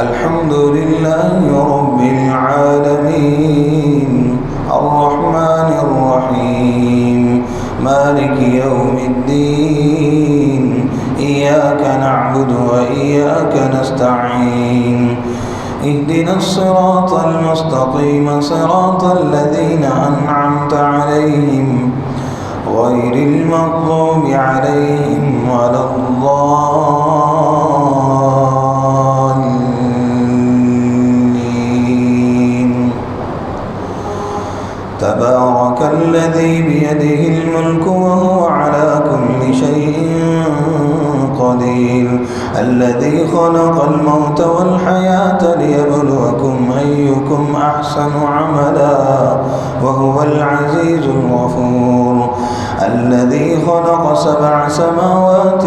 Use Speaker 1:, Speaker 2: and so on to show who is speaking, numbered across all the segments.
Speaker 1: الحمد لله رب العالمين الرحمن الرحيم مالك يوم الدين إياك نعبد وإياك نستعين اهدنا الصراط المستقيم صراط الذين أنعمت عليهم غير المغضوب عليهم ولا الضالين. تبارك الذي بيده الملك وهو على كل شيء قدير الذي خلق الموت والحياة ليبلوكم أيكم أحسن عملا وهو العزيز الغفور الذي خلق 7 سماوات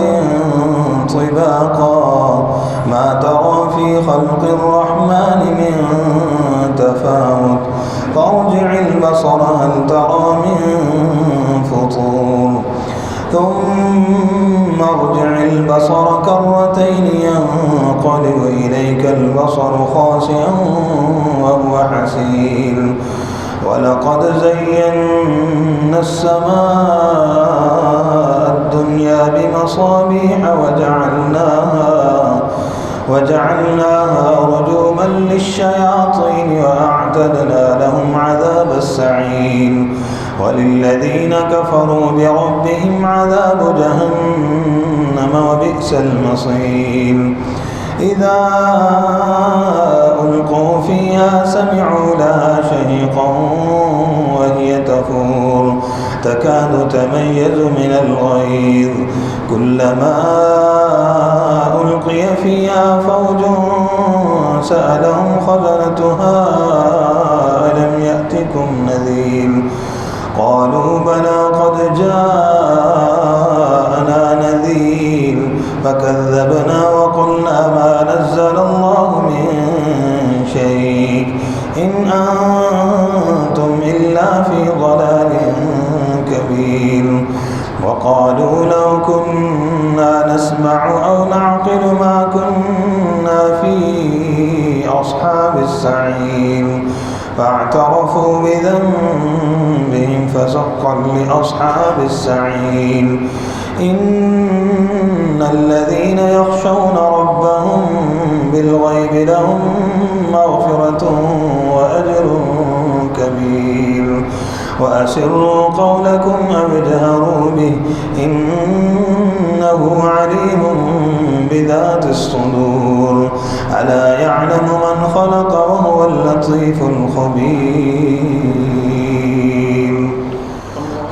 Speaker 1: طباقا ما ترى في خلق الرحمن من تفاوت فارجع البصر هل ترى من فطور ثم ارجع البصر كرتين ينقلب إليك البصر خاسئا وهو حسير ولقد زينا السماء الدنيا بمصابيح وجعلناها رجوما للشياطين وأعتدنا لهم عذاب السعير وللذين كفروا بربهم عذاب جهنم وبئس المصير إذا ألقوا فيها سمعوا لها شهيقا وهي تفور تكاد تميز من الغيظ كلما ألقي فيها فوج سألهم خزنتها ألم يأتكم نذير قالوا بلى قد جاءنا نذير فكذبنا وقلنا ما نزل الله من شيء إن أنتم إلا في ضلال كبير وقالوا لو كنا نسمع أو نعقل ما كنا في أصحاب السعير فاعترفوا بذنبهم فسحقا لأصحاب السعير إن الذين يخشون ربهم بالغيب لهم مغفرة وأجر كبير وأسروا قولكم أو اجهروا به إنه عليم بذات الصدور ألا يعلم من خلق وهو اللطيف الخبير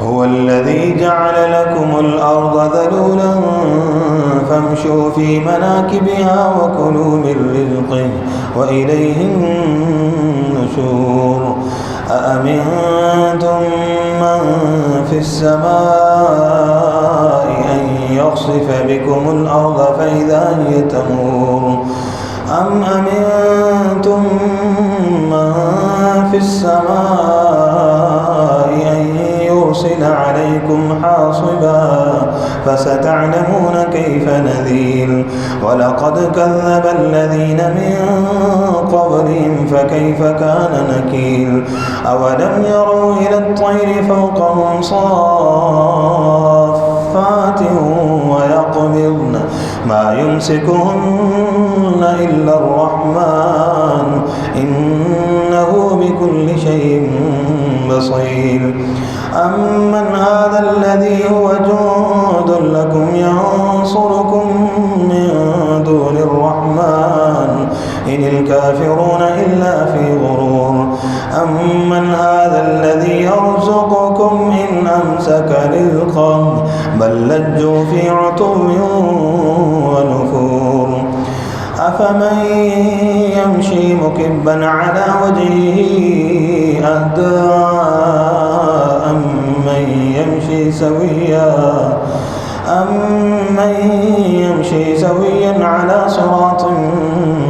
Speaker 1: هو الذي جعل لكم الأرض ذلولا فامشوا في مناكبها وكلوا من رزقه وإليه النشور أأمنتم من في السماء أن يخسف بكم الأرض فإذا هي تمور أم أمنتم من في السماء أن يرسل عليكم حاصبا فستعلمون كيف نذير ولقد كذب الذين من قبلهم فكيف كان نكير أولم يروا إلى الطير فوقهم صافات ويقبضن ما يمسكهن إلا الرحمن إنه بكل شيء بصير أمن هذا الذي هو جند لكم ينصركم من دون الرحمن إن الكافرون إلا في غرور أمن هذا الذي يرزقكم إن أمسك رزقه بل لجوا في عتو ونفور أفمن يمشي مكبا على وجهه أهدى أمن يمشي سويا على صراط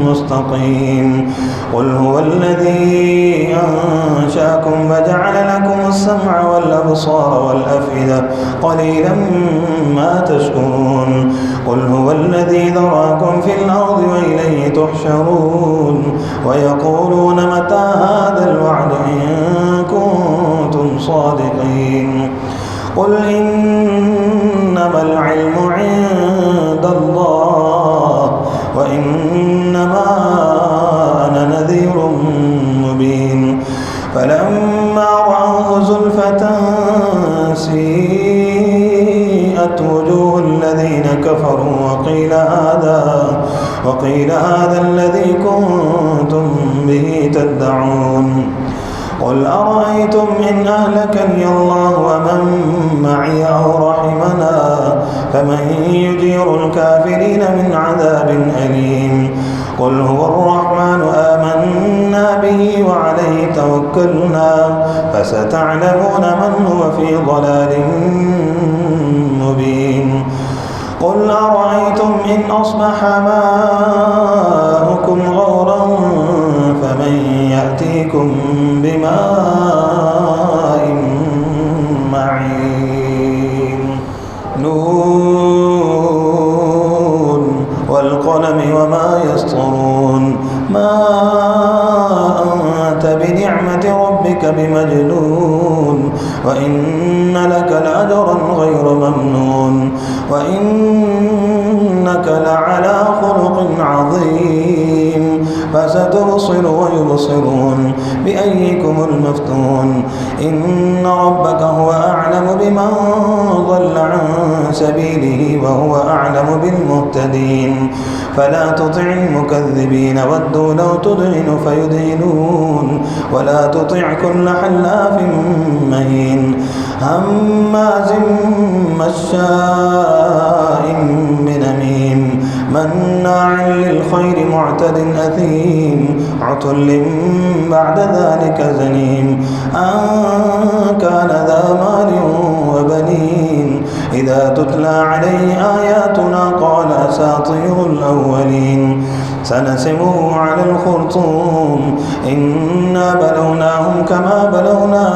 Speaker 1: مستقيم قل هو الذي أنشأكم وجعل لكم السمع والأبصار والأفئدة قليلا ما تشكرون قل هو الذي ذراكم في الأرض وإليه تحشرون ويقولون متى هذا الوعد إن كنتم صادقين قل إنما العلم عند الله وإنما أنا نذير مبين فلما رأوه زلفة سيئت وجوه الذين كفروا وقيل هذا الذي كنتم به تدعون قل أرأيتم إن أهلكني الله ومن معي أو رحمنا فمن يجير الكافرين من عذاب أليم قل هو الرحمن آمنا به وعليه توكلنا فستعلمون من هو في ضلال مبين قل أرأيتم إن أصبح ماؤكم غورا فمن يأتيكم بماء معين نون والقلم وما يسطرون ما أنت بنعمة ربك بمجنون وإن لك لأجرا غير ممنون وإنك لعلى خلق عظيم فستبصر ويبصرون بأيكم المفتون إن ربك هو أعلم بمن ضل عن سبيله وهو أعلم بالمهتدين فلا تطع المكذبين ودوا لو تدهن فيدهنون ولا تطع كل حلاف مهين هماز مشاء بنميم مناع للخير معتد أثيم عتل بعد ذلك زنيم أن كان ذا مال وبنين إذا تتلى عليه آياتنا قال أساطير الأولين سنسمه على الخرطوم إنا بلوناهم كما بلونا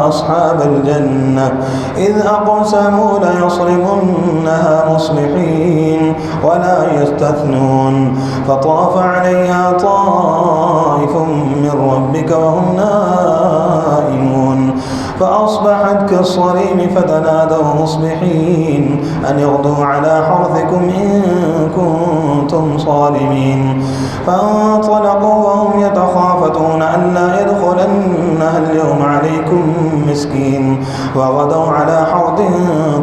Speaker 1: أصحاب الجنة إذ أقسموا ليصرمنها مصبحين ولا يستثنون فطاف عليها طائف من ربك وهم نائمون فأصبحت كالصريم فتنادوا مصبحين أن يغدوا على حرثكم إن كنتم صارمين فانطلقوا وهم يتخافتون ألا يدخلنها اليوم عليكم مسكين وغدوا على حرد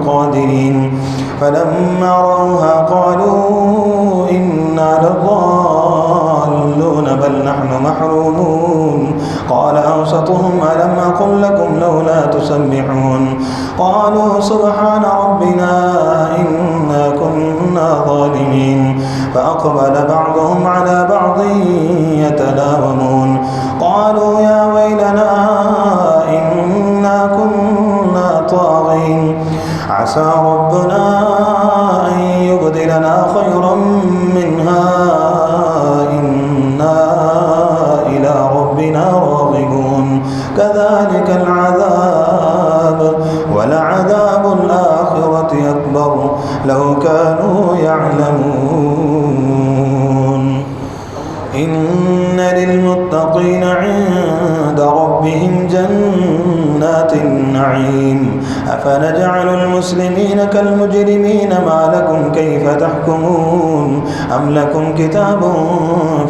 Speaker 1: قادرين فلما رأوها قالوا إنا لضالون بل نحن محرومون قال أوسطهم ألم أقل لكم لولا تسبحون قالوا سبحان ربنا إنا كنا ظالمين فأقبل بعضهم على بعض يتلاومون قالوا يا ويلنا إنا كنا طاغين عسى ربنا أن يبدلنا خيرا منها إنا إلى ربنا راغبون كذلك العذاب ولعذاب الآخرة أكبر لو كانوا يعلمون إن للمتقين عند ربهم جنات النعيم أفنجعل المسلمين كالمجرمين ما لكم كيف تحكمون أم لكم كتاب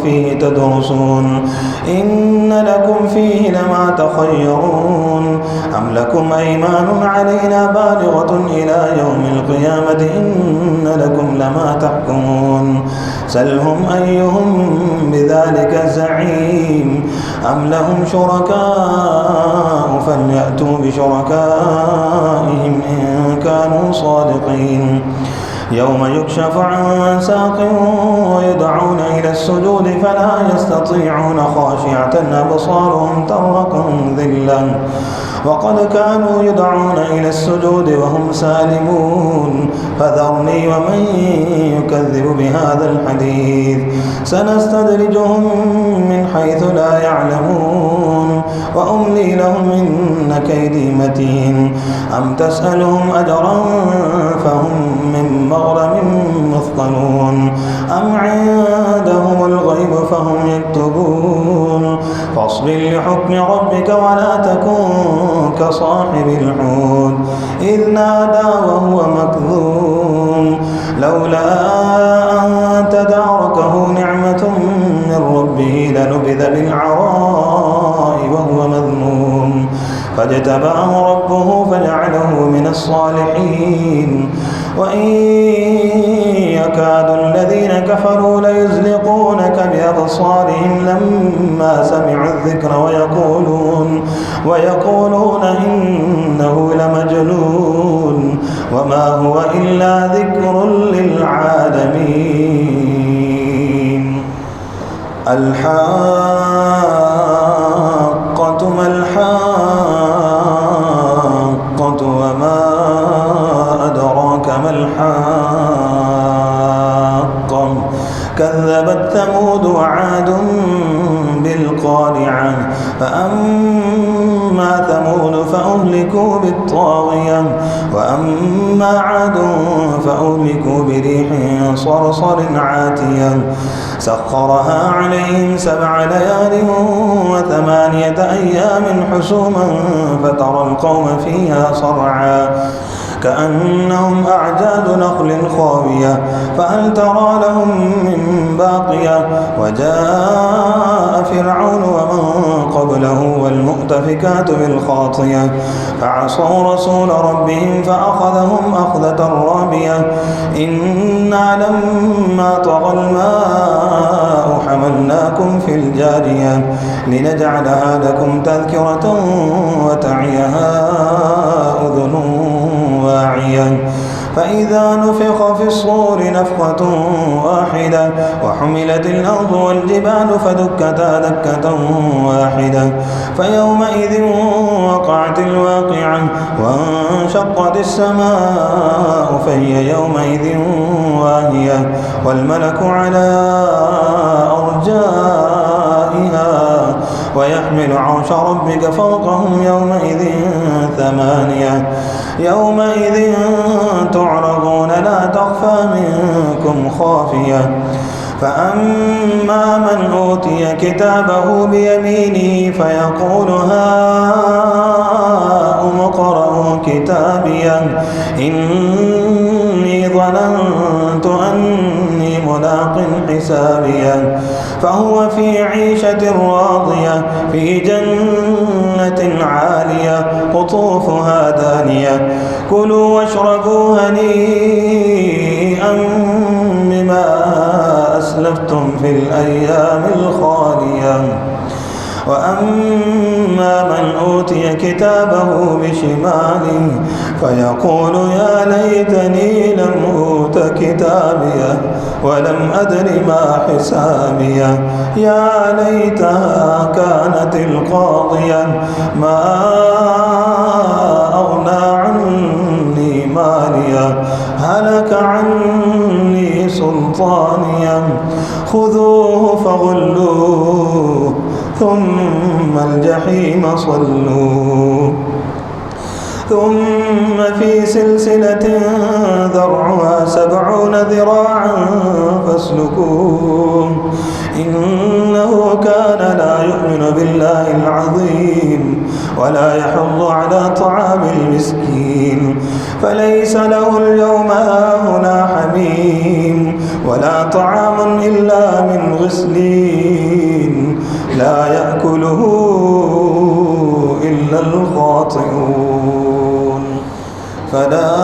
Speaker 1: فيه تدرسون إن لكم فيه لما تخيرون أم لكم أيمان علينا بالغة إلى يوم القيامة إن لكم لما تحكمون سلهم أيهم بذلك زعيم أم لهم شركاء فليأتوا بشركائهم إن كانوا صادقين يوم يكشف عن ساق ويدعون إلى السجود فلا يستطيعون خاشعة أبصارهم ترهقهم ذلة وقد كانوا يدعون إلى السجود وهم سالمون فذرني ومن يكذب بهذا الحديث سنستدرجهم من حيث لا يعلمون وأملي لهم إن كيدي متين أم تسألهم أجرا فهم من مغرم مثقلون أم عندهم الغيب فهم يكتبون فاصبر لحكم ربك ولا تكن كصاحب الحوت إذ نادى وهو مكذوم لولا أن تداركه نعمة من ربه لنبذ بالعراء وهو مذموم فاجتباه ربه فجعله من الصالحين وإن يكاد الذين كفروا ليزلقونك بأبصارهم لما سمعوا الذكر ويقولون إنه لمجنون وما هو إلا ذكر للعالمين الحاقة ما الحاقة وما أدراك ما الحاقة كذبت ثمود وعاد بالقارعة فأما ثمود فأهلكوا بالطاغية وأما عاد فأهلكوا بريح صرصر عاتية سخرها عليهم 7 ليال و8 أيام حسوما فترى القوم فيها صرعا كأنهم أعجاز نخل خاوية فهل ترى لهم من باقية وجاء فرعون ومن قبله والمؤتفكات بالخاطية فعصوا رسول ربهم فأخذهم أخذة رابية إنا لما طغى الماء حملناكم في الجارية لنجعلها لكم تذكرة وتعيها أذن واعية فإذا نفخ في الصور نفخة واحدة وحملت الأرض والجبال فدكتا دكة واحدة فيومئذ وقعت الواقعة وانشقت السماء فهي يومئذ واهية والملك على أرجائها ويحمل عرش ربك فوقهم يومئذ 8 يومئذ تعرضون لا تخفى منكم خافية فأما من أوتي كتابه بيمينه فيقول هاؤم اقرءوا كتابيه إني ظننت أني ملاق حسابيه فهو في عيشة راضية في جنة عالية قطوفها دانية كلوا واشربوا هنيئا بما أسلفتم في الأيام الخالية وأما من أوتي كتابه بشماله فيقول يا ليتني لم أوت كتابيه ولم أدر ما حسابيه يا ليتها كانت القاضية ما أغنى عني ماليه هلك عني سلطانيه خذوه فغلوه ثم الجحيم صلوه ثم في سلسلة ذرعها 70 ذراعا فاسلكوه إنه كان لا يؤمن بالله العظيم ولا يحض على طعام المسكين فليس له اليوم هاهنا حميم ولا طعام إلا من غسلين لا يأكله إلا الخاطئون فلا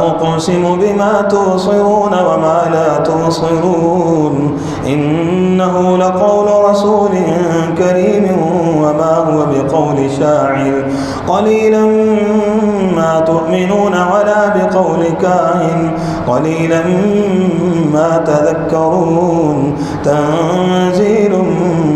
Speaker 1: أقسم بما تبصرون وما لا تبصرون إنه لقول رسول كريم وما هو بقول شاعر قليلا ما تؤمنون ولا بقول كاهن قليلا ما تذكرون تنزيل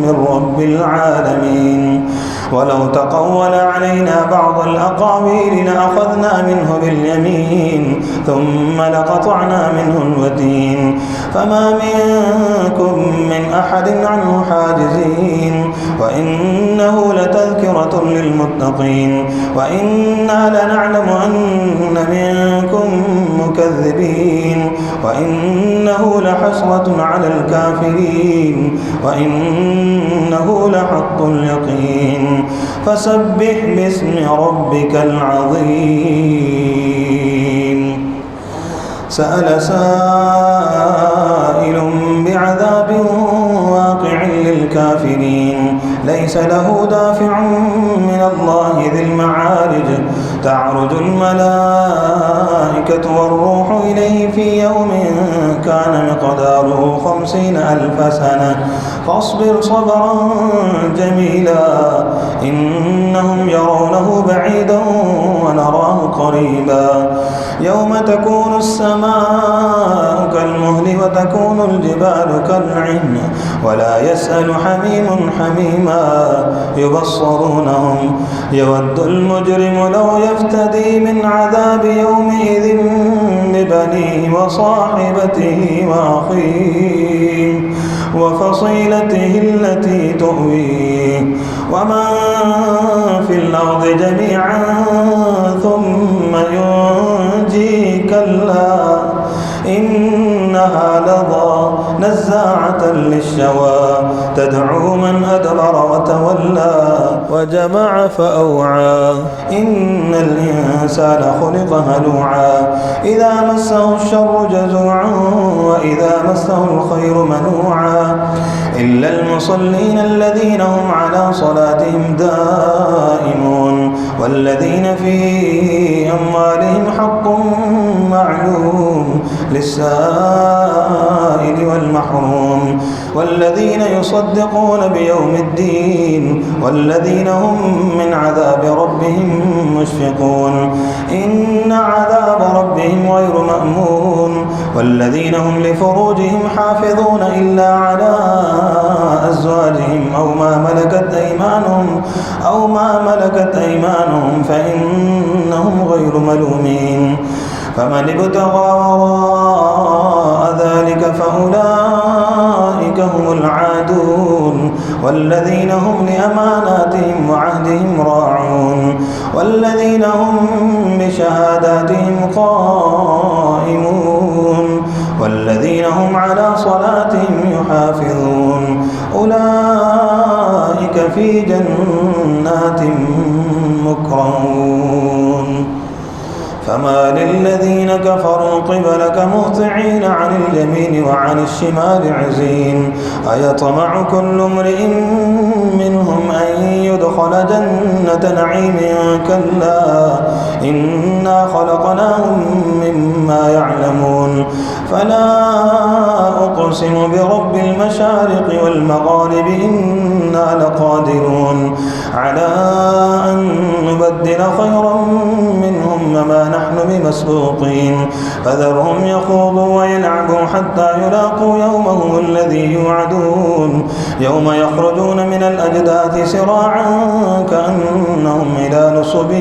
Speaker 1: من رب العالمين ولو تقول علينا بعض الأقاويل لأخذنا منه باليمين ثم لقطعنا منه الوتين فما منكم من أحد عنه حاجزين وإنه لتذكرة للمتقين وإنا لنعلم أن منكم المكذبين وإنه لحسرة على الكافرين وإنه لحق اليقين فسبح باسم ربك العظيم سأل سائل بعذاب واقع للكافرين ليس له دافع من الله ذي المعارج تعرج الملائكة والروح إليه في يوم كان مقداره 50,000 سنة فاصبر صبرا جميلا إنهم يرونه بعيدا ونراه قريبا يوم تكون السماء كالمهل وتكون الجبال كالعهن ولا يسأل حميم حميما يبصرونهم يود المجرم لو يفتدي من عذاب يومئذ ببنيه وصاحبته وأخيه وفصيلته التي تؤويه ومن في الأرض جميعا ثم ينجي كلا إنها لظى نزاعة للشوى تدعو من أدبر وتولى وجمع فأوعى إن الإنسان خلق هلوعا إذا مسه الشر جزوعا وإذا مسه الخير منوعا إلا المصلين الذين هم على صلاتهم دائمون والذين في أموالهم حق معلوم للسائل والمحروم والذين يصدقون بيوم الدين والذين هم من عذاب ربهم مشفقون إن عذاب ربهم غير مأمون والذين هم لفروجهم حافظون إلا على أزواجهم أو ما ملكت أيمانهم فإنهم غير ملومين فمن ابتغى وراء ذلك فأولئك هم العادون والذين هم لأماناتهم وعهدهم راعون والذين هم بشهاداتهم قائمون والذين هم على صلاتهم يحافظون أولئك في جنات مكرمون فما للذين كفروا قبلك مهطعين عن اليمين وعن الشمال عزين أيطمع كل امرئ منهم أن يدخل جنة نعيم كلا إنا خلقناهم مما يعلمون فلا أقسم برب المشارق والمغارب إنا لقادرون على أن نبدل خيرا منهم وما نحن بمسبوقين فذرهم يخوضوا ويلعبوا حتى يلاقوا يومهم الذي يوعدون يوم يخرجون من الأجداث سراعا كأنهم إلى نصب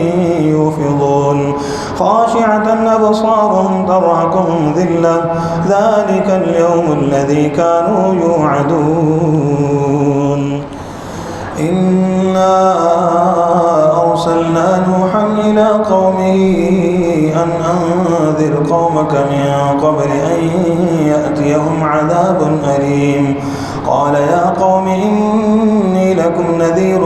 Speaker 1: يوفضون خاشعة أبصارهم ترهقهم ذلة ذلك اليوم الذي كانوا يوعدون إنا أرسلنا نوحا إلى قومه أن أنذر قومك من قبل أن يأتيهم عذاب أليم قال يا قوم إني لكم نذير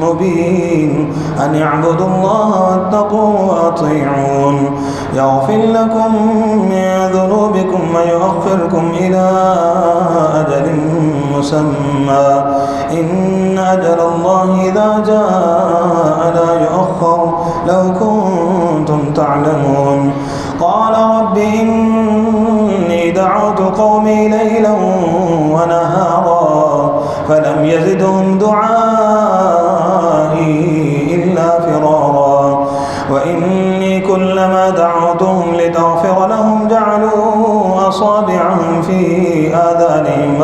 Speaker 1: مبين أن اعبدوا الله واتقوه وأطيعون يغفر لكم من ذنوبكم ويؤخركم إلى أجل مسمى إن أجل الله إذا جاء لا يؤخر لو كنتم تعلمون قال رب إني دعوت قومي ليلا ونهارا فلم يزدهم دعائي إلا فرارا وإني كلما دعوتهم لتغفر لهم جعلوا أصابعهم في آذانهم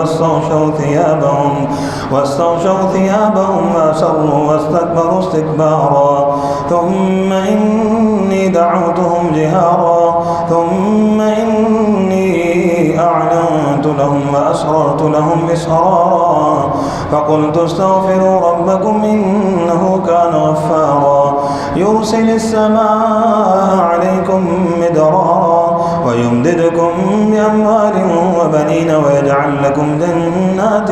Speaker 1: واستغشوا ثيابهم وأسروا واستكبروا استكبارا ثم إني دعوتهم جهارا ثم إني أعلنت لهم وأسررت لهم إسرارا فقلت استغفروا ربكم إنه كان غفارا يرسل السماء عليكم مدرارا لكم جنات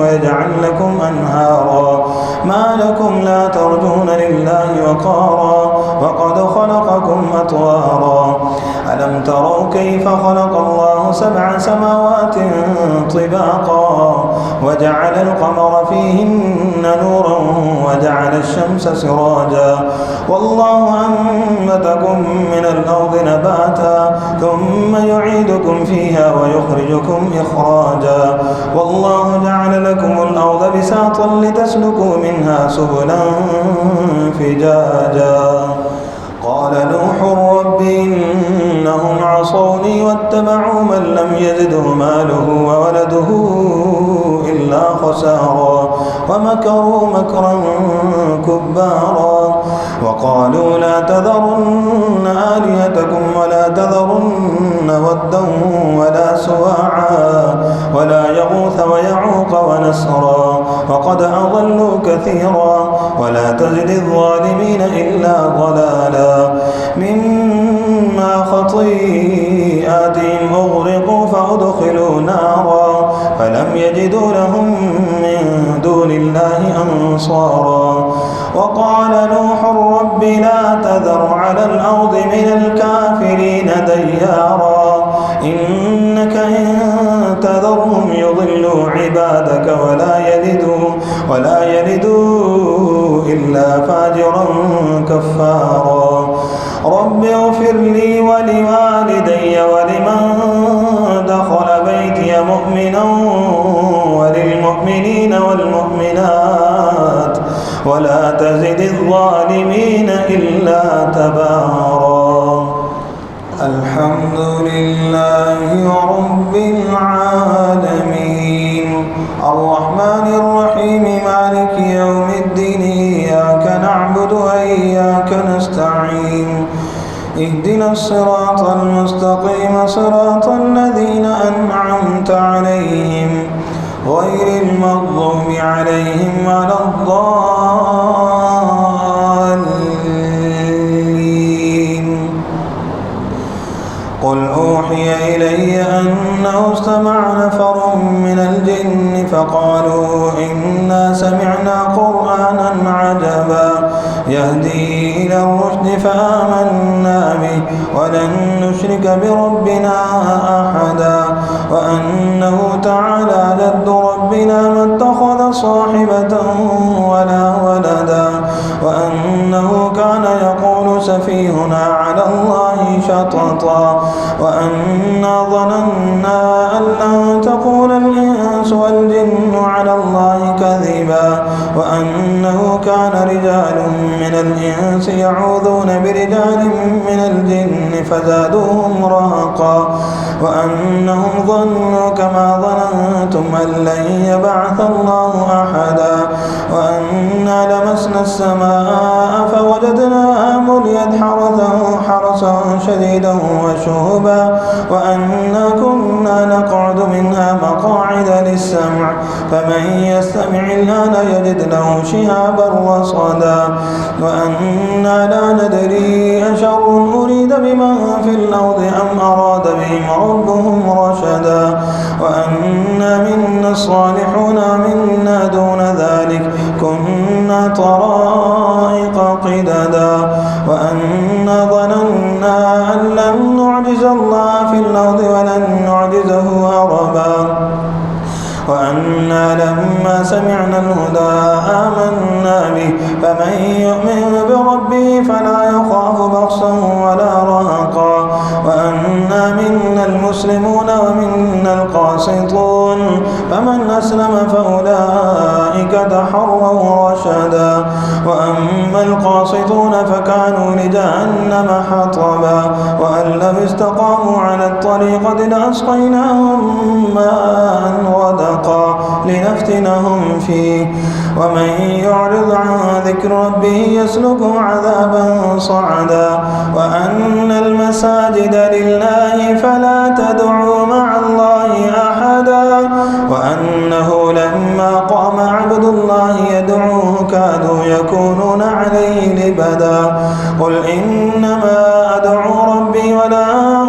Speaker 1: ويجعل لكم أنهارا ما لكم لا ترجون لله وقارا وقد خلقكم أطوارا ألم تروا كيف خلق الله 7 سماوات طباقا وجعل القمر فيهن نورا وجعل الشمس سراجا والله أنبتكم من الأرض نباتا ثم يعيدكم فيها ويخرجكم إخراجا والله جعل لكم الأرض بساطا لتسلكوا منها سبلا فجاجا قال نوح رب إنهم عصوني واتبعوا من لم يزده ماله وولده إلا خسارا ومكروا مكرا كبارا وقالوا لا تذرن آلهتكم ولا تذرن ودا ولا سواعا ولا يغوث ويعوق ونسرا وقد أضلوا كثيرا ولا تزد الظالمين إلا ضلالا مما خطيئاتهم أغرقوا فأدخلوا نارا فلم يجدوا لهم من دون الله أنصارا وقال نوح رب لا تذر على الأرض من الكافرين ديارا إنك إن تذرهم يضلوا عبادك ولا يلدوا إلا فاجرا كفارا رب اغفر لي ولوالدي ولمن دخل بيتي مؤمنا وللمؤمنين والمؤمنات ولا تزد الظالمين إلا تبارا الحمد لله رب العالمين الرحمن الرحيم مالك يوم الدين إياك نعبد وإياك نستعين اهدنا الصراط المستقيم صراط الذين أنعمت عليهم غير المغضوب عليهم ولا الضالين قل أوحي إلي أنه استمع نفر من الجن فقالوا إنا سمعنا قرآنا عجبا يهدي إلى الرشد فآمنا به ولن نشرك بربنا أحدا وأنه تعالى جد ربنا ما اتخذ صاحبة ولا ولدا وأنه كان يقول سفيهنا على الله شططا وأنا ظننا أن لن تقول الإنس والجن على الله كذبا وأنه كان رجال من الإنس يعوذون برجال من الجن فزادوهم رهقا وأنهم ظنوا كما ظننتم أن لن يبعث الله أحدا وأنا لمسنا السماء فوجدناها مليت حرسا شديدا وشهبا وأنا كنا نقعد منها مقاعد للسمع فمن يستمع الآن يجد له شهابا رصدا وأنا لا ندري أشر أريد بمن في الأرض أم أراد بهم ربهم رشدا وأنا منا الصالحون منا دون ذلك كنا طرائق قددا وأنا ظننا أن لن نعجز الله في الأرض ولن نعجزه هربا وأنا لما سمعنا الهدى آمنا به فمن يؤمن بربه فلا يخاف بخسا ولا رهقا وأنا منا المسلمون ومنا القاسطون فمن أسلم فأولئك تحروا رشدا وأما القاسطون فكانوا لجهنم حطبا وأن لو استقاموا على الطريقة لأسقيناهم ماء غدقا لنفتنهم فيه ومن يعرض عن ذكر ربه يسلكه عذابا صعدا وأن المساجد لله فلا تدعوا مع الله أحدا وأنه لما قام عبد الله يدعوه كادوا يكونون عليه لبدا قل إنما أدعو ربي ولا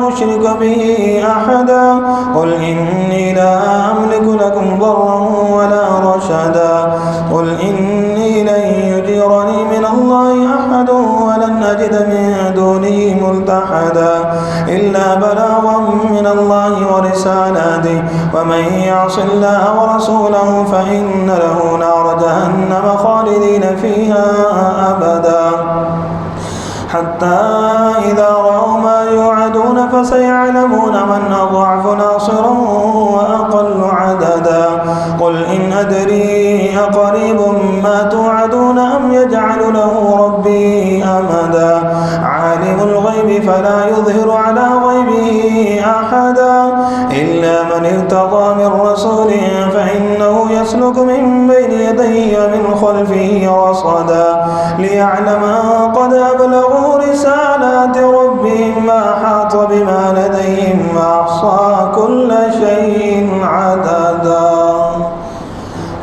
Speaker 1: نشرك به أحدا قل إني لا أملك لكم ضرا ولا رشدا قل إني لن يجيرني من الله أحد ولن أجد من دونه ملتحدا إلا بلاغا من الله ورسالاته ومن يعص الله ورسوله فإن له نار جهنم خالدين فيها أبدا حتى إذا رأوا ما يوعدون فسيعلمون من أضعف ناصرا وأقل عددا قل إن أدري أقريب ما توعدون أم يجعل له ربي أمدا عالم الغيب فلا يظهر على غيبه أحدا إلا من ارتضى من رسول فإنه يسلك من بين يديه ومن خلفه رصدا ليعلم أن قد أبلغوا رسالات ربهم وأحاط بما لديهم وأحصى كل شيء عددا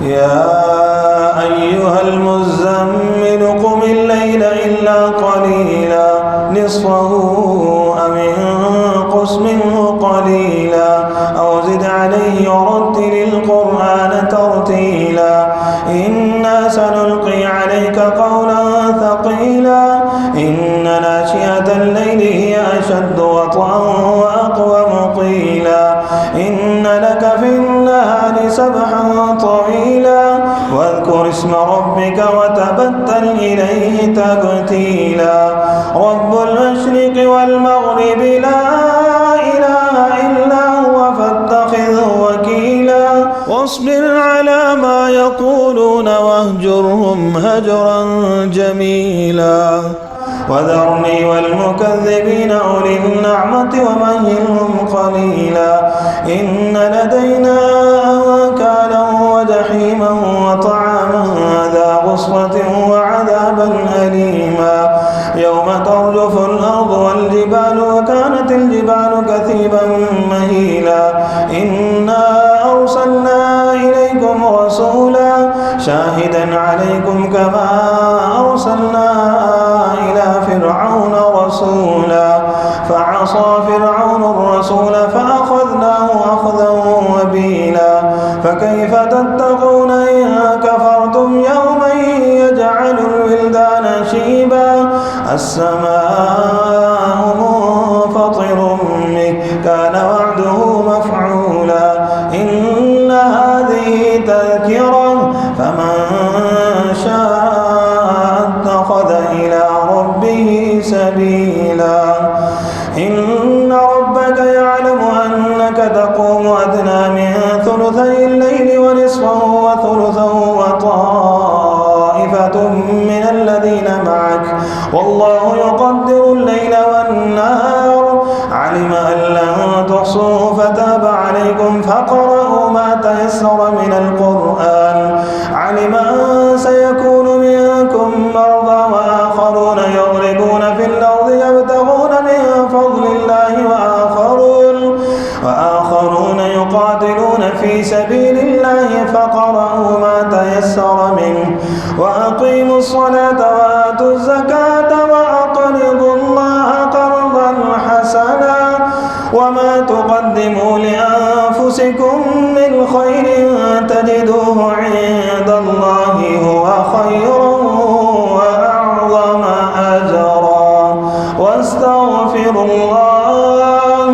Speaker 1: يا أيها المزمل قم الليل إلا قليلا نصفه أو انقص منه قليلا أو زد عليه ورتل القرآن ترتيلا إنا سنلقي عليك قولا ثقيلا إن ناشئة الليل هي أشد وطئا وأقوم قيلا إن لك في النهار سبحا طويلا واذكر اسم ربك وتبتل إليه تبتيلا رب المشرق والمغرب لا إله إلا هو فاتخذه وكيلا واصبر على ما يقولون واهجرهم هجرا جميلا وذرني والمكذبين أولي النعمة ومهلهم قليلا إن لدينا أنكالا وجحيما وطعاما ذا غصة وعذابا أليما يوم ترجف الأرض والجبال وكانت الجبال كثيبا مهيلا إنا أرسلنا إليكم رسولا شاهدا عليكم كما أرسلنا إلى فرعون رسولا فعصى فرعون الرسول فأخذناه أخذا وبيلا فكيف تتقون إن كفرتم يوما يجعل الولدان شيبا السماء منفطر به كان وعده مفعولا إن هذه تذكرة فمن شاء اتخذ إلى ربه سبيلا إن ربك يعلم أنك تقوم أدنى من ثلثي الليل ونصفه وثلثه وطائفة من الذين معك والله يقدر الليل والنهار علم أن لن تحصوه فتاب عليكم فاقرؤوا ما تيسر من القرآن علم أن سيكون منكم مرضى وآخرون يضربون في الأرض يبتغون من فضل الله وآخرون يقاتلون في سبيل الله فاقرؤوا ما تيسر منه وأقيموا الصلاة وآتوا الزكاة وأقرضوا الله قرضا حسنا وما تقدموا لأنفسكم من خير تجدوه عند الله هو خيرا وأعظم أجرا واستغفروا الله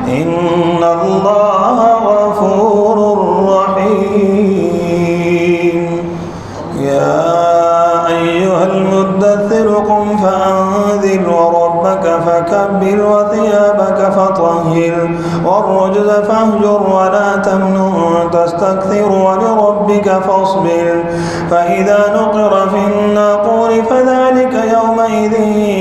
Speaker 1: إن الله غفور رحيم يا أيها المدثر قم فأنذر وربك فكبر وثيابك فطهر والرجز فاهجر ولا تمنن تستكثر ولربك فاصبر فإذا نقر في الناقور فذلك يومئذ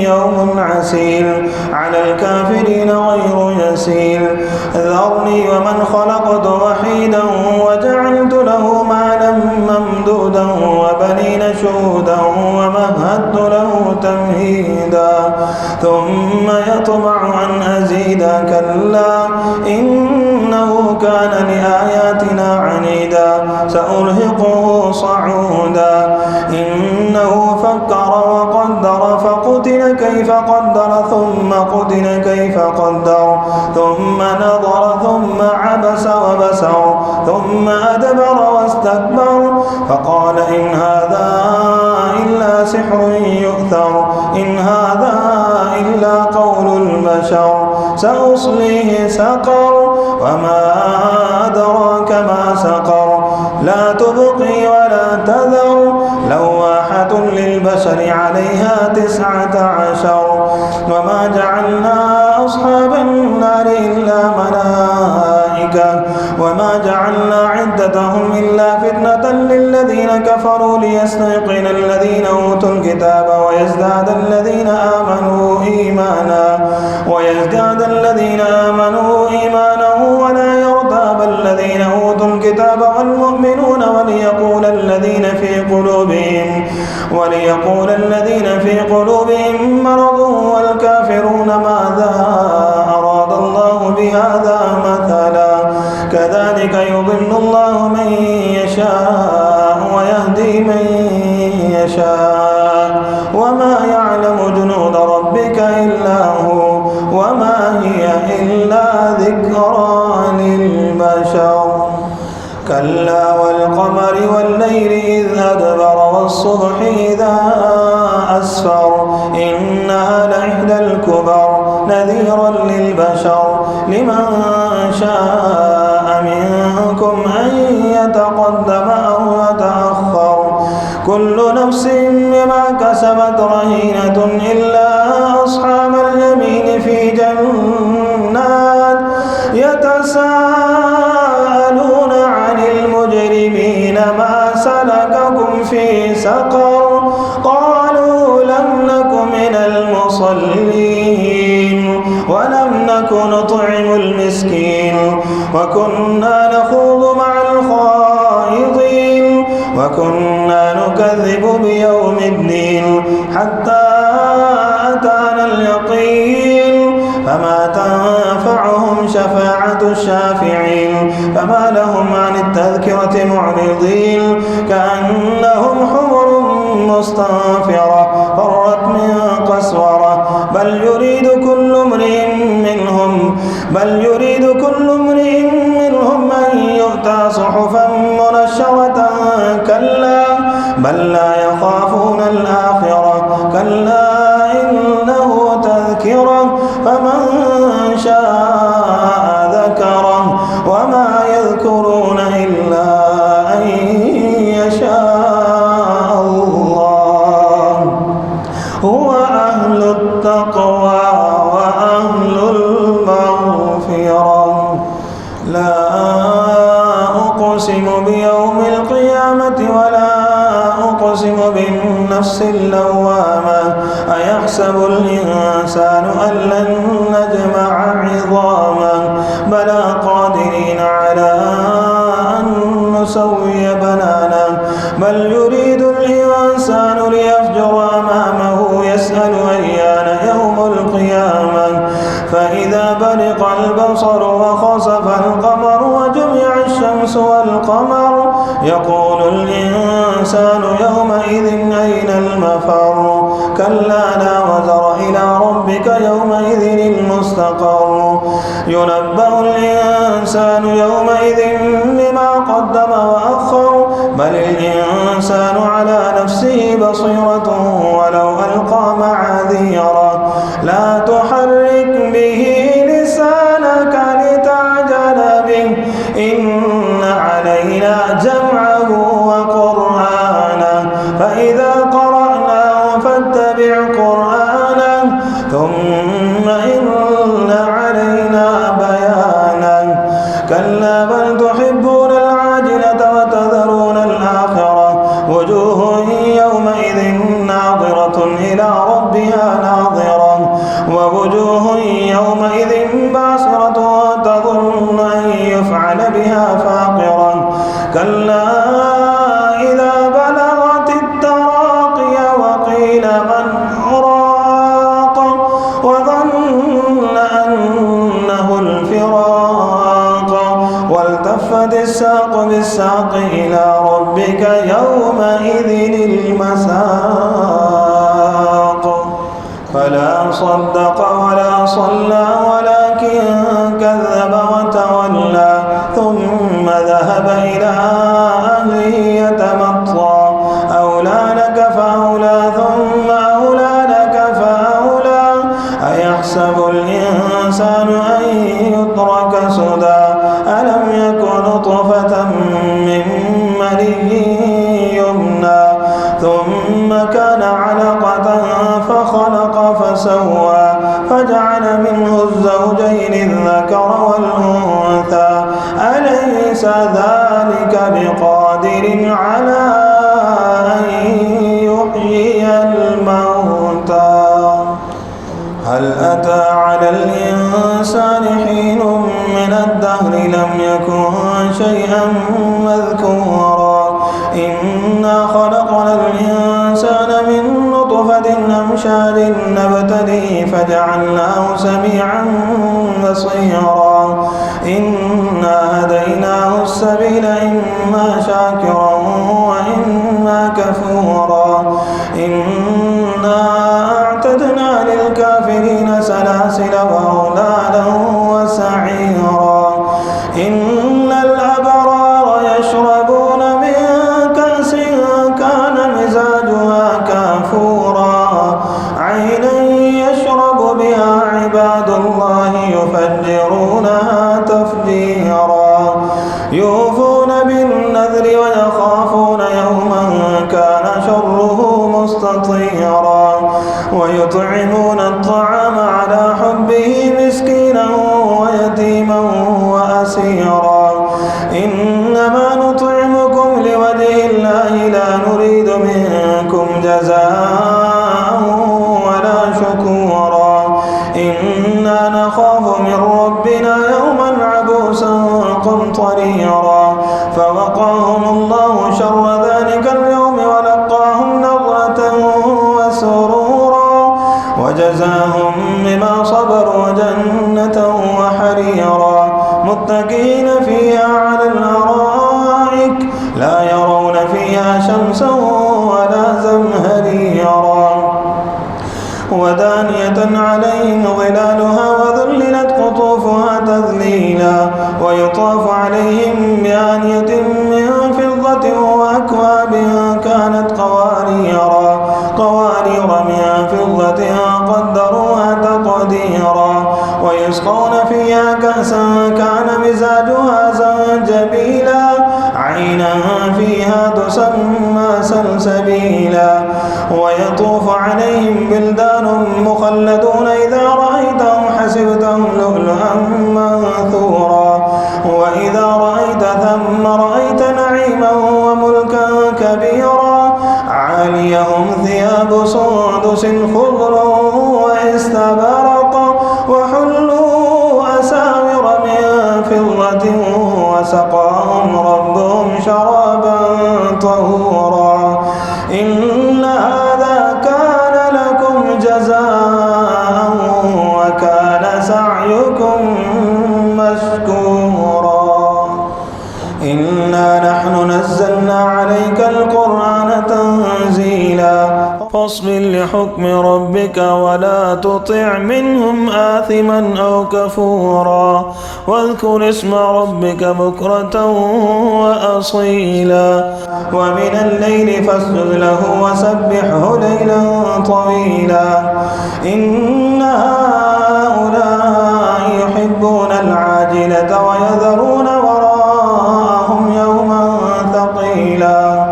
Speaker 1: يوم عسير على الكافرين غير يسير ذرني ومن خلقت وحيدا وجعلت له مالا ممدودا وبنين شهودا ومهدت له تمهيدا ثم يطمع أن أزيد كلا إنه كان لآياتنا عنيدا سأرهقه صعودا إنه فكر وقدر فقتل كيف قدر ثم قتل كيف قدر ثم نظر ثم عبس وبسر ثم أدبر واستكبر فقال إن هذا إلا سحر يؤثر إن هذا إلا قول البشر سأصليه سقر وما أدراك ما سقر لا تبقي ولا تذر لواحة للبشر عليها 19 وما جعلنا أصحاب النار إلا ملائكة وما جعلنا عدتهم إلا فتنة للذين كفروا ليستيقن الذين أوتوا الكتاب ويزداد الذين آمنوا إيمانا ولا يرتاب الذين أوتوا الكتاب والمؤمنون وليقول الذين في قلوبهم مرض والكافرون ماذا أراد الله بهذا مثلا كذلك يضل الله من يشاء ويهدي من يشاء وما يعلم جنود ربك إلا هو وما هي إلا ذكرى للبشر كلا والقمر والليل إذ أدبر والصبح إذا أسفر إنها لإحدى الكبر نذيرا للبشر لمن شاء منكم أن يتقدم أو يتأخر كل نفس بما كسبت رهينة إلا أصحاب اليمين في جنات يتساءلون عن المجرمين ما سلككم في سقر قالوا لم نك من المصلين ولم نك نطعم المسكين وكنا نخوض مع الخائضين وكنا نكذب بيوم الدين حتى أتانا اليقين فما تنفعهم شفاعة الشافعين فما لهم عن التذكرة معرضين كأنهم حمر مستنفرة فرت من قسورة بل يريد كل امرئ منهم أن يؤتى صحفا منشرة كلا بل لا يخافون الآخرة كلا إنه تذكرة فمن شاء ذكره وما يذكرون إلا أن يشاء الله هو أهل التقوى وأهل المغفرة لا أقسم بيوم القيامة ولا أقسم بالنفس اللوامة أيحسب الإنسان أن لن نجمع عظامه بلى قادرين على أن نسوي بنانه بل يريد الإنسان ليفجر أمامه يسأل أيان يوم القيامة فإذا برق البصر وخسف القمر وجمع الشمس والقمر يقول الإنسان يومئذ أين المفر كلا لا وزر إلى ربك يومئذ المستقر ينبأ الإنسان يومئذ بما قدم وأخر بل الإنسان على نفسه بصيرة ولو ألقى معاذيره لا تحرك به لسانك لتعجل به إن علينا جمعه وقرآنه فإذا قرأناه فاتبع قرآنه ثم إن علينا بيانه كلا بل تحبون العاجلة وتذرون الآخرة وجوه يومئذ ناظرة إلى ربها ناظرة ووجوه يومئذ باسرة تظن أن يفعل بها فاقرة كلا إذا بلغت التراقي وقيل من راق وظن أنه الفراق والتفت والتفت الساق بالساق إلى ربك يومئذ المساق فلا صدق ولا صلى ولكن كذب وتولى ثم ذهب إلى أهله يتمطى أولى لك فأولى ثم أولى لك فأولى أيحسب الإنسان أن يترك سدى ألم يك نطفة من مني يمنى ثم كان علقة فخلق فسوى فجعل منه الزوجين الذكر والأنثى أليس ذلك بقادر على أن يحيي الموتى هل أتى على الإنسان حين من الدهر لم يكن شيئا مذكورا إنا خلقنا الإنسان من نطفة أمشاج نبتليه فجعلناه سميعا بصيرا إنا هديناه السبيل إما شاكرا وإما كفورا إنا أعتدنا للكافرين سلاسل وأغلالا وسعيرا إن الأبرار يشربون من كأس كان مزاجها كافورا عينا يشرب بها عباد الله يفجرونها تفجيرا يوفون بالنذر ويخافون يوما كان شره مستطيرا ويطعمون الطعام على حبه مسكينا ويتيما وأسيرا إنما نطعمكم لوجه الله لا نريد منكم جزاء ولا شكورا إنا نخاف من ربنا يوما عبوسا قمطريرا فوقاهم الله شر ذلك اليوم ولقاهم نضرة وسرورا وجزاهم بما صبروا جنة وحريرا متكئين فيها على الأرائك لا يرون فيها شمسا ولا زمهريرا ودانية عليهم ظلالها وذللت قطوفها تذليلا ويطاف عليهم بآنية من فضة وأكواب كانت قوارير من فضة قدروها تقديرا ويسقون فيها كأسا كان مزاجها زنجبيلا عينا فيها تسمى سلسبيلا ويطوف عليهم بلدان مخلدون إذا رأيتهم حسبتهم لؤلؤا منثورا وإذا رأيت ثم رأيت نعيما وملكا كبيرا عاليهم ثياب سندس خضر واستبرق وحلوا أساور من فضة وسقاهم ربهم شرابا طهورا إن هذا كان لكم جزاء وكان سعيكم مشكورا إنا نحن نزلنا عليك القرآن تنزيلا فاصبر لحكم ربك ولا تطع منهم آثما أو كفورا واذكر اسم ربك بكرة وأصيلا ومن الليل فاسجد له وسبحه ليلا طويلا إن هؤلاء يحبون العاجلة ويذرون وراءهم يوما ثقيلا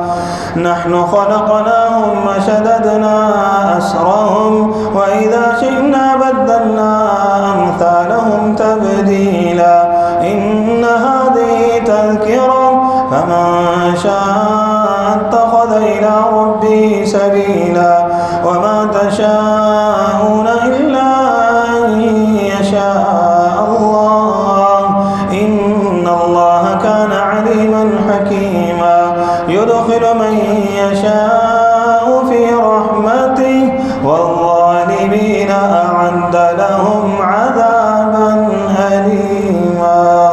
Speaker 1: نحن خلقناهم وشددنا أسرهم وإذا شئنا بدلنا أمثالهم تبديلا إن هذه تذكرة فمن شاء اتخذ إلى ربه سبيلا وما تشاءون إلا أن يشاء الله إن الله كان عليما حكيما يدخل من يشاء في رحمته والظالمين أعد لهم عذابا أليما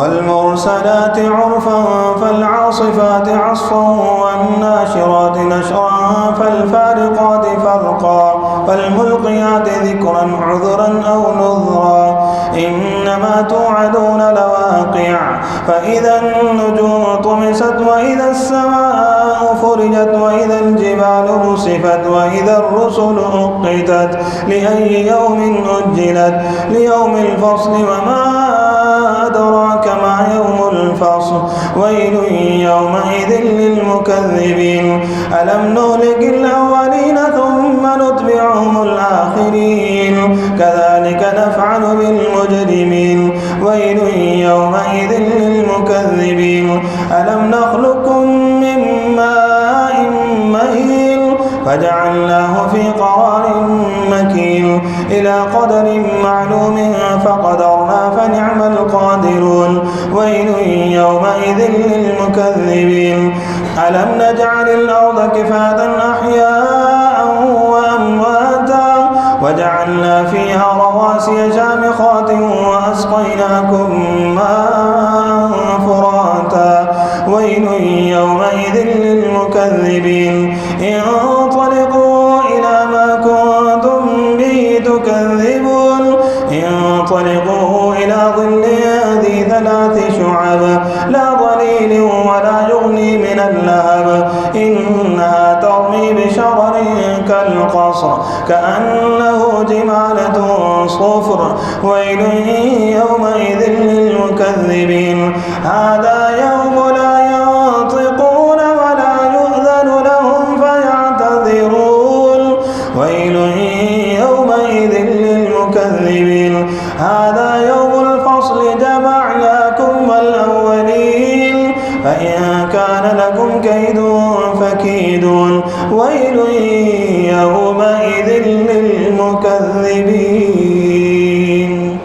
Speaker 1: والمرسلات عرفا فالعاصفات عصفا والناشرات نشرا فالفارقات فرقا فالملقيات ذكرا عذرا أو نذرا إنما توعدون لواقع فإذا النجوم طمست وإذا السماء فرجت وإذا الجبال نصفت وإذا الرسل أقتت لأي يوم أجلت ليوم الفصل وما أدراك ما يوم الفصل ويل يومئذ للمكذبين ألم نهلك الأولين ثم نتبعهم الآخرين كذلك نفعل بالمجرمين ويل يومئذ للمكذبين ألم نخلقكم من ماء مهين فجعلناه في قرار مكين إلى قدر معلوم فقدرنا فنعم القادرون ويل يومئذ للمكذبين ألم نجعل الأرض كفاتا أحياء وأمواتا وجعلنا فيها رواسي شامخات وأسقيناكم ماء فراتا ويل يومئذ للمكذبين انطلقوا إلى ما كنتم به تكذبون انطلقوا إلى ظل ذي 3 شعب لا ظليل ولا يغني من اللهب إنها ترمي بشرر كالقصر كأنه جمالة صفر ويل يومئذ للمكذبين هذا يوم لا ينطقون ولا يؤذن لهم فيعتذرون ويل يومئذ للمكذبين هذا يوم الفصل جمعناكم والأولين فإن كان لكم كيد فكيدون ويل يومئذ للمكذبين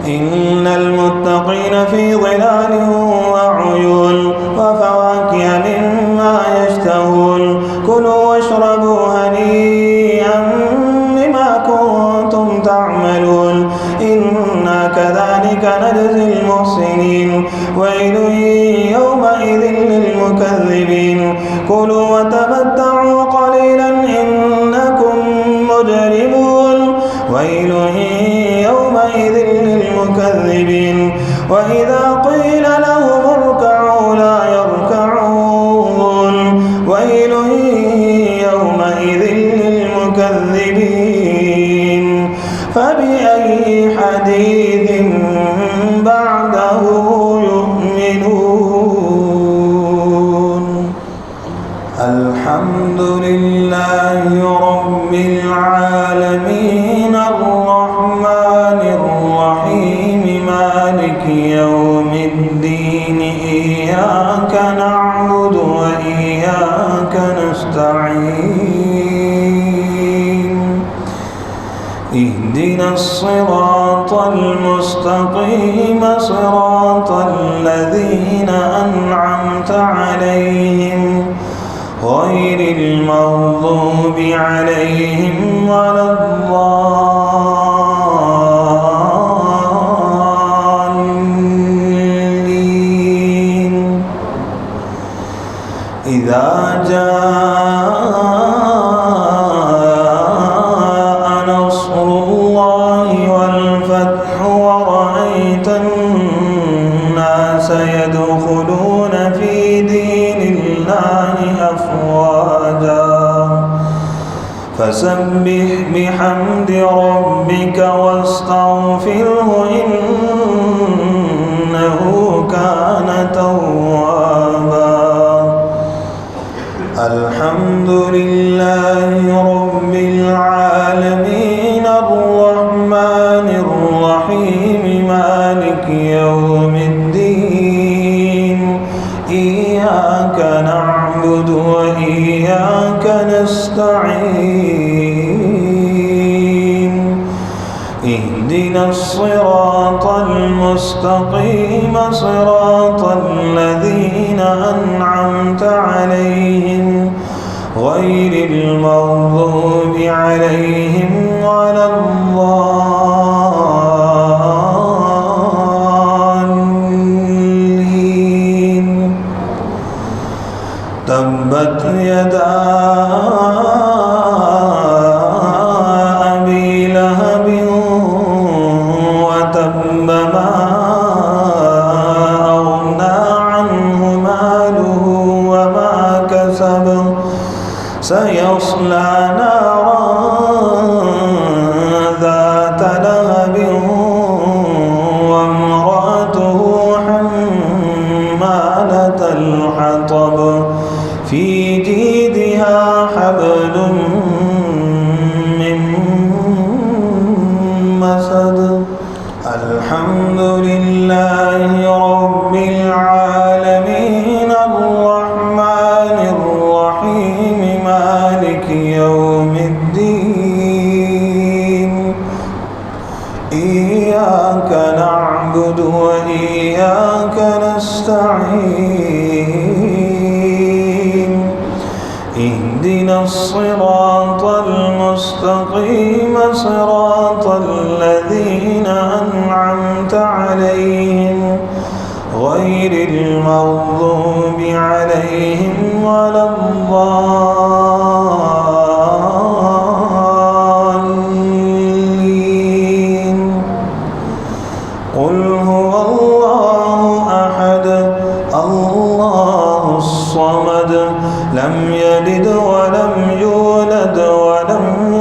Speaker 1: إن المتقين في ظلال وعيون وفواكه مما يشتهون كلوا واشربوا هنيئا بما كنتم تعملون إنا كذلك نجزي المحسنين ويل يومئذ للمكذبين كلوا وتمتعوا قليلا إنكم مجرمون ويل يومئذ للمكذبين وإذا قيل لهم اركعوا لا يركعون ويل يومئذ للمكذبين فبأي حديث بعده يؤمنون الحمد لله رب العالمين الرحمن الرحيم مالك يوم الدين إياك نعبد وإياك نستعين اهدنا الصراط المستقيم صراط الذين أنعمت عليهم غير المغضوب عليهم ولا الضالين إذا جاء نصر الله والفتح ورأيت الناس يدخلون في دين الله أفواجا فسبح بحمد ربك واستغفره إنه كان توابا الحمد لله رب العالمين الرحمن الرحيم مالك يوم الدين إياك نعبد وإياك نستعين اهدنا الصراط المستقيم صراط الذين أنعمت عليهم غير المغضوب عليهم ولا الضالين فما أغنى عنه ماله وما كسب سيصلى نارا ذات لهب وامرأته حمالة الحطب في جيدها حبل من مسد. الحمد لله رب العالمين الرحمن الرحيم مالك يوم الدين إياك نعبد وإياك نستعين اهدنا الصراط المستقيم صراط الذين أنعمت عليهم غير المغضوب عليهم ولا الضالين. قل هو الله أحد الله الصمد لم يلد ولم يولد ولم